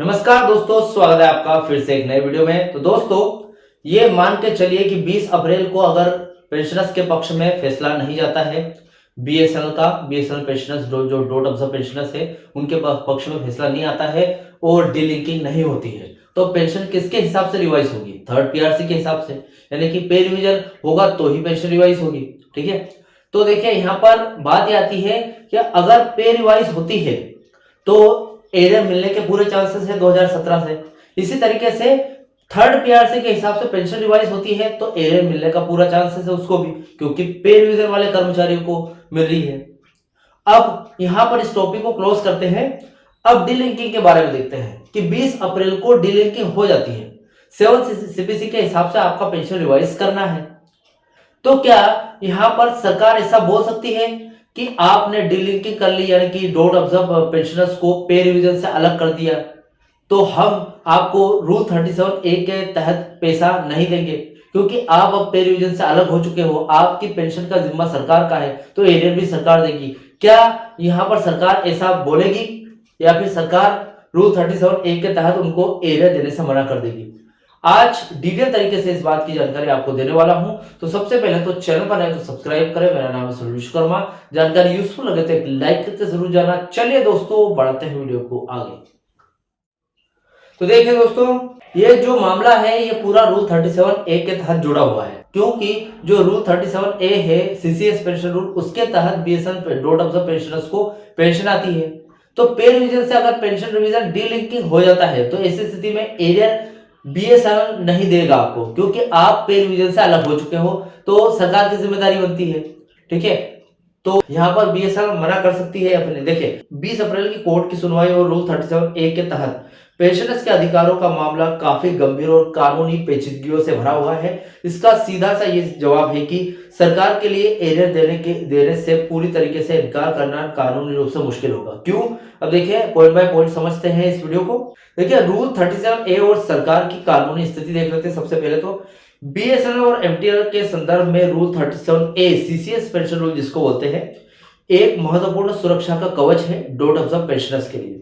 नमस्कार दोस्तों, स्वागत है आपका फिर से एक नए वीडियो में। तो दोस्तों, ये मान के चलिए कि 20 अप्रैल को अगर पेंशनर्स के पक्ष में फैसला नहीं जाता है, बीएसएनएल पेंशनर्स जो डॉट ऑब्जर्व पेंशनर्स है उनके पक्ष में फैसला नहीं आता है और डीलिंकिंग नहीं होती है, तो पेंशन किसके हिसाब से रिवाइज होगी? थर्ड पीआरसी के हिसाब से, यानी कि पे रिवीजन होगा तो ही पेंशन रिवाइज होगी। ठीक है, तो देखिए यहाँ पर बात यह आती है कि अगर पे रिवाइज होती है तो एरियर मिलने के पूरे चांसेस है 2017 से। इसी तरीके से थर्ड पीआरसी के हिसाब से पेंशन रिवाइज होती है तो एरियर मिलने का पूरा चांसेस है उसको भी, क्योंकि पे रिवीजन वाले कर्मचारियों को मिल रही है। अब यहां पर इस टॉपिक को क्लोज करते हैं। अब डीलिंकिंग के बारे में देखते हैं कि 20 अप्रैल को डीलिंकिंग हो जाती है, 7 सीपीसी के हिसाब से आपका पेंशन रिवाइज करना है। तो क्या यहां पर सरकार ऐसा बोल सकती है कि आपने डीलिंकिंग कर ली, यानी कि डॉट ऑब्जर्व पेंशनर्स को पे रिवीजन से अलग कर दिया, तो हम आपको रूल 37A के तहत पैसा नहीं देंगे, क्योंकि आप अब पे रिवीजन से अलग हो चुके हो, आपकी पेंशन का जिम्मा सरकार का है, तो एरियर भी सरकार देगी। क्या यहां पर सरकार ऐसा बोलेगी या फिर सरकार रूल 37A के तहत उनको एरियर देने से मना कर देगी? आज डिटेल तरीके से इस बात की जानकारी आपको देने वाला हूं। तो सबसे पहले तो चैनल पर नए तो सब्सक्राइब करें। मेरा नाम है सुनील विश्वकर्मा। जानकारी यूजफुल लगे तो एक लाइक करके जरूर जाना। चलिए दोस्तों, बढ़ाते हैं वीडियो को आगे। तो देखिए दोस्तों, ये जो मामला है ये पूरा रूल 37A के तहत जुड़ा हुआ है, क्योंकि जो रूल 37A है सीसीएस पेंशन रूल, उसके तहत बीएसएनएल डॉट ऑब्जर्व पेंशनर्स को पेंशन आती है। तो पे रिवीजन से अगर पेंशन रिवीजन डीलिंकिंग हो जाता है तो ऐसी स्थिति में एरियर बीएसएनएल नहीं देगा आपको, क्योंकि आप पे रिवीजन से अलग हो चुके हो, तो सरकार की जिम्मेदारी बनती है। ठीक है, तो यहाँ पर बीएसएनएल मना कर सकती है अपने। देखिए 20 अप्रैल की कोर्ट की सुनवाई और रूल 37A के तहत पेंशनर्स के अधिकारों का मामला काफी गंभीर और कानूनी पेचीदगियों से भरा हुआ है। इसका सीधा सा ये जवाब है कि सरकार के लिए एरियर देने से पूरी तरीके से इनकार करना कानूनी रूप से मुश्किल होगा। क्यों? अब देखिए पॉइंट बाय पॉइंट समझते हैं इस वीडियो को। देखिए रूल 37A और सरकार की कानूनी स्थिति देख लेते हैं। सबसे पहले तो बीएसएनएल और एमटीएल के संदर्भ में rule 37A CCS pension rule जिसको बोलते हैं, एक महत्वपूर्ण सुरक्षा का कवच है डॉट ऑब्जर्व पेंशनर्स के लिए।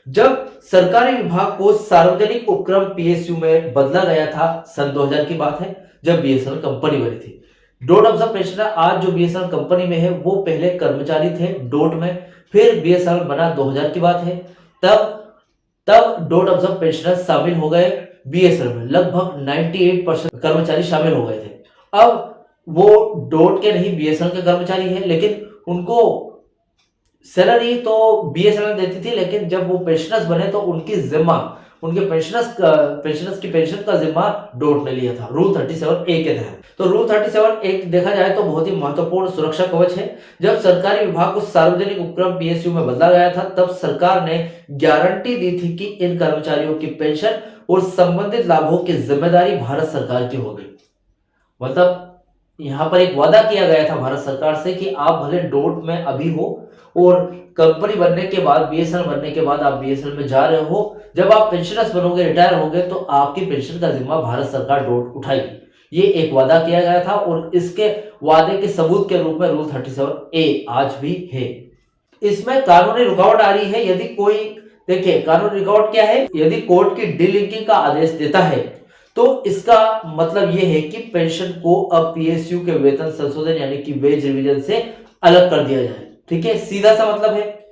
जब सरकारी विभाग को सार्वजनिक उपक्रम पीएसयू में बदला गया था, सन 2000 की बात है, जब बीएसएनएल कंपनी बनी थी। डॉट ऑब्जर्व पेंशनर आज जो बीएसएनएल कंपनी में है वो पहले कर्मचारी थे डॉट में, फिर बीएसएनएल बना 2000 की बात है। तब डॉट ऑब्जर्व पेंशनर शामिल हो गए बीएसएनएल में, लगभग 98% कर्मचारी शामिल हो गए थे। अब वो डॉट के नहीं बीएसएनएल के कर्मचारी हैं, लेकिन उनको सैलरी तो बीएसएनएल देती थी, लेकिन जब वो पेंशनर्स बने तो उनकी जिम्मा, उनके पेंशनर्स की पेंशन का जिम्मा डॉट ने लिया था रूल 37A के तहत। तो रूल 37A देखा जाए तो बहुत ही महत्वपूर्ण सुरक्षा कवच है। जब सरकारी विभाग को सार्वजनिक उपक्रम पीएसयू में बदला गया था, तब सरकार ने गारंटी दी थी कि इन कर्मचारियों की पेंशन और संबंधित लाभों की जिम्मेदारी भारत सरकार की होगी। मतलब यहाँ पर एक वादा किया गया था भारत सरकार से कि आप भले डॉट में अभी हो और कंपनी बनने के बाद, बीएसएनएल बनने के बाद आप बीएसएनएल में जा रहे हो, जब आप पेंशनर्स बनोगे, रिटायर होगे, तो आपकी पेंशन का जिम्मा भारत सरकार डॉट उठाएगी। ये एक वादा किया गया था और इसके वादे के सबूत के रूप में रूल 37A आज भी है। इसमें कानूनी रुकावट आ रही है यदि कोई, देखिए कानूनी रुकावट क्या है, यदि कोर्ट की डीलिंकिंग का आदेश देता है तो इसका मतलब यह है कि पेंशन को अब पीएसयू के वेतन संशोधन यानी कि वेज रिवीजन से अलग कर दिया जाए। ठीक है, सीधा सा मतलब है।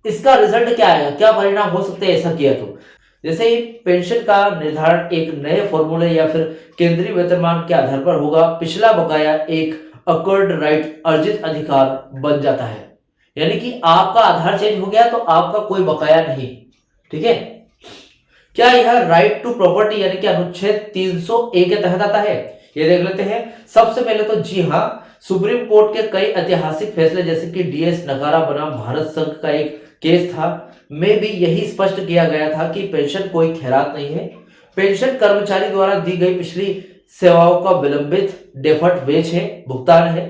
इसका रिजल्ट क्या आएगा, क्या परिणाम हो सकते हैं ऐसा किया तो? जैसे ही पेंशन का निर्धारण एक नए फॉर्मूले या फिर केंद्रीय वेतनमान के आधार पर होगा, पिछला बकाया एक अकॉर्ड राइट अर्जित अधिकार बन जाता है, यानी कि आपका आधार चेंज हो गया तो आपका कोई बकाया नहीं। ठीक है, क्या यह राइट टू प्रॉपर्टी यानी कि अनुच्छेद 300A के तहत आता है? ये देख लेते हैं। सबसे पहले तो जी हाँ, सुप्रीम कोर्ट के कई ऐतिहासिक फैसले जैसे कि डीएस नगारा बनाम भारत संघ का एक केस था, में भी यही स्पष्ट किया गया था कि पेंशन कोई खैरात नहीं है। पेंशन कर्मचारी द्वारा दी गई पिछली सेवाओं का विलंबित डेफर्ड वेज है, भुगतान है।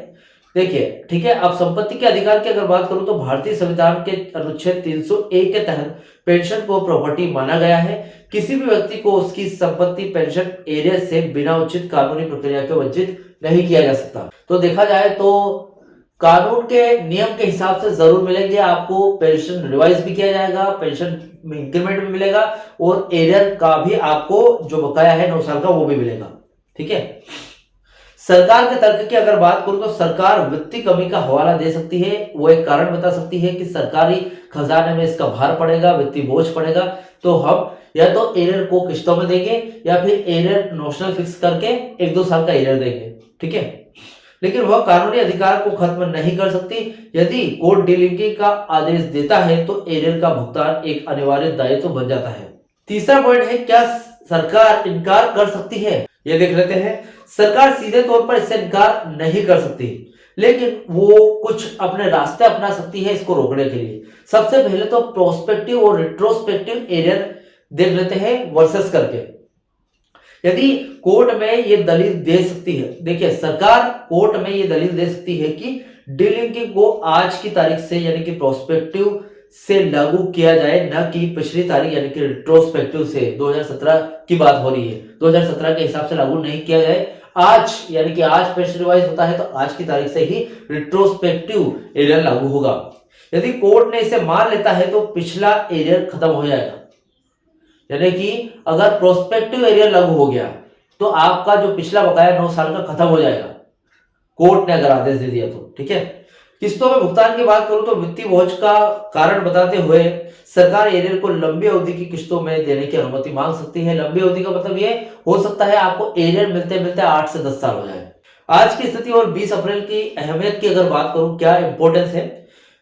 देखिए ठीक है, अब संपत्ति के अधिकार की अगर बात करूं तो भारतीय संविधान के अनुच्छेद 300A के तहत पेंशन को प्रॉपर्टी माना गया है। किसी भी व्यक्ति को उसकी संपत्ति पेंशन एरिया से बिना उचित कानूनी प्रक्रिया के वंचित नहीं किया जा सकता। तो देखा जाए तो कानून के नियम के हिसाब से जरूर मिलेंगे, आपको पेंशन रिवाइज भी किया जाएगा, पेंशन में इंक्रीमेंट भी मिलेगा और एरियर का भी आपको जो बकाया है 9 साल का वो भी मिलेगा। ठीक है। सरकार के तर्क की अगर बात करूं तो सरकार वित्तीय कमी का हवाला दे सकती है, वो एक कारण बता सकती है कि सरकारी खजाने में इसका भार पड़ेगा, वित्तीय बोझ पड़ेगा, तो हम या तो एरियर को किस्तों में देंगे या फिर एरियर नोशनल फिक्स करके 1-2 साल का एरियर देंगे। ठीक है। लेकिन वह कानूनी अधिकार को खत्म नहीं कर सकती। यदि कोर्ट डीलिंकिंग का आदेश देता है तो एरियर का भुगतान एक अनिवार्य दायित्व बन जाता है। तीसरा पॉइंट है, क्या सरकार इनकार कर सकती है? ये देख लेते हैं। सरकार सीधे तौर पर इससे इनकार नहीं कर सकती, लेकिन वो कुछ अपने रास्ते अपना सकती है इसको रोकने के लिए। सबसे पहले तो प्रोस्पेक्टिव और रिट्रोस्पेक्टिव एरियर देख लेते हैं वर्सेस करके। यदि कोर्ट में ये दलील दे सकती है, देखिए सरकार कोर्ट में ये दलील दे सकती है कि डीलिंकिंग को आज की तारीख से यानी कि प्रोस्पेक्टिव से लागू किया जाए, न कि पिछली तारीख यानी कि रिट्रोस्पेक्टिव से 2017 की बात हो रही है, 2017 के हिसाब से लागू नहीं किया जाए। आज यानी कि आज पेंशन रिवाइज होता है तो आज की तारीख से ही रिट्रोस्पेक्टिव एरियर लागू होगा। यदि कोर्ट ने इसे मान लेता है तो पिछला एरियर खत्म हो जाएगा, यानी कि अगर प्रोस्पेक्टिव एरियर लागू हो गया तो आपका जो पिछला बकाया 9 साल का खत्म हो जाएगा, कोर्ट ने अगर आदेश दे दिया तो। ठीक है। किस्तों में भुगतान की बात करूं तो वित्तीय बोझ का कारण बताते हुए सरकार एरियर को लंबी अवधि की किस्तों में देने की अनुमति मांग सकती है। लंबी अवधि का मतलब ये हो सकता है आपको एरियर मिलते मिलते 8 से 10 साल हो जाए। आज की स्थिति और 20 अप्रैल की अहमियत की अगर बात करूं, क्या इंपॉर्टेंस है?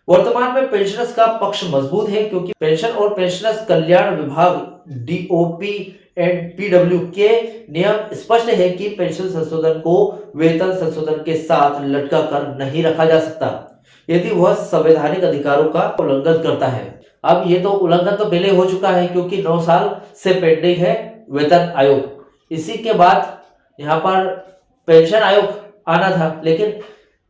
वर्तमान में पेंशनर्स का पक्ष मजबूत है क्योंकि पेंशन और पेंशनर्स कल्याण विभाग डीओपी एंड पीडब्ल्यू के नियम स्पष्ट है कि पेंशन संशोधन को वेतन संशोधन के साथ लटका कर नहीं रखा जा सकता यदि वह संवैधानिक अधिकारों का उल्लंघन करता है। अब ये तो उल्लंघन तो पहले हो चुका है क्योंकि 9 साल से पेंडिंग है वेतन आयोग। इसी के बाद यहाँ पर पेंशन आयोग आना था, लेकिन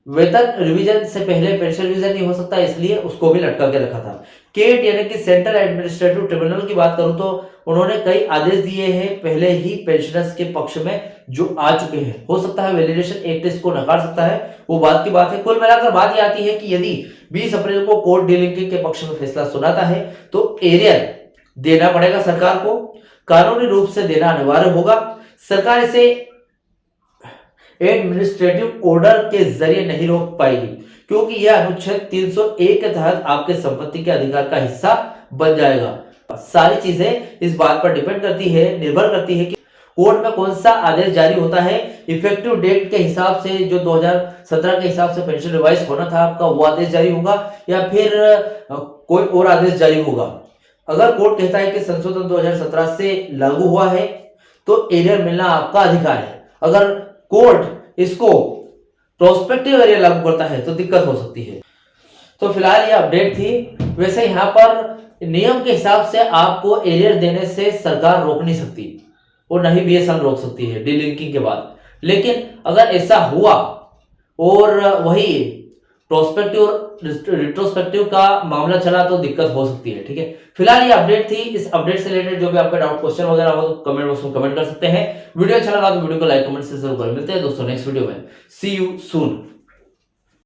वेतन रिवीजन से पहले पेंशन रिवीजन नहीं हो सकता, इसलिए उसको भी लटका के रखा था। केट यानी कि सेंट्रल एडमिनिस्ट्रेटिव ट्रिब्यूनल की बात करूं तो उन्होंने कई आदेश दिए हैं पहले ही पेंशनर्स के पक्ष में जो आ चुके हैं। हो सकता है वैलिडेशन एक्ट इसको नकार सकता है, वो बात की बात है। कुल मिलाकर बात ये आती है कि यदि 20 अप्रैल को कोर्ट डीलिंकिंग के पक्ष में फैसला सुनाता है तो एरियर देना पड़ेगा सरकार को, कानूनी रूप से देना अनिवार्य होगा। सरकार इसे एडमिनिस्ट्रेटिव ऑर्डर के जरिए नहीं रोक पाएगी क्योंकि यह अनुच्छेद 301 के तहत आपके संपत्ति के अधिकार का हिस्सा बन जाएगा। सारी चीजें इस बात पर डिपेंड करती है, निर्भर करती है कि कोर्ट में कौन सा आदेश जारी होता है। इफेक्टिव डेट के हिसाब से जो 2017 के हिसाब से पेंशन रिवाइज होना था आपका, वो आदेश जारी होगा या फिर कोई और आदेश जारी होगा। अगर कोर्ट कहता है कि संशोधन 2017 से लागू हुआ है तो एरियर मिलना आपका अधिकार है। अगर कोर्ट इसको प्रोस्पेक्टिव एरियर लागू करता है तो दिक्कत हो सकती है। तो फिलहाल ये अपडेट थी। वैसे यहाँ पर नियम के हिसाब से आपको एरियर देने से सरकार रोक नहीं सकती और नहीं बीएसएनएल रोक सकती है डीलिंकिंग के बाद। लेकिन अगर ऐसा हुआ और वही प्रोस्पेक्टिव और रिट्रोस्पेक्टिव का मामला चला तो दिक्कत हो सकती है। ठीक है। फिलहाल ये अपडेट थी। इस अपडेट से रिलेटेड जो भी आपका डाउट क्वेश्चन वगैरह हो तो कमेंट बॉक्स में कमेंट कर सकते हैं। वीडियो अच्छा लगा तो वीडियो को लाइक कमेंट से जरूर करें। मिलते हैं दोस्तों नेक्स्ट वीडियो में। सी यू सून।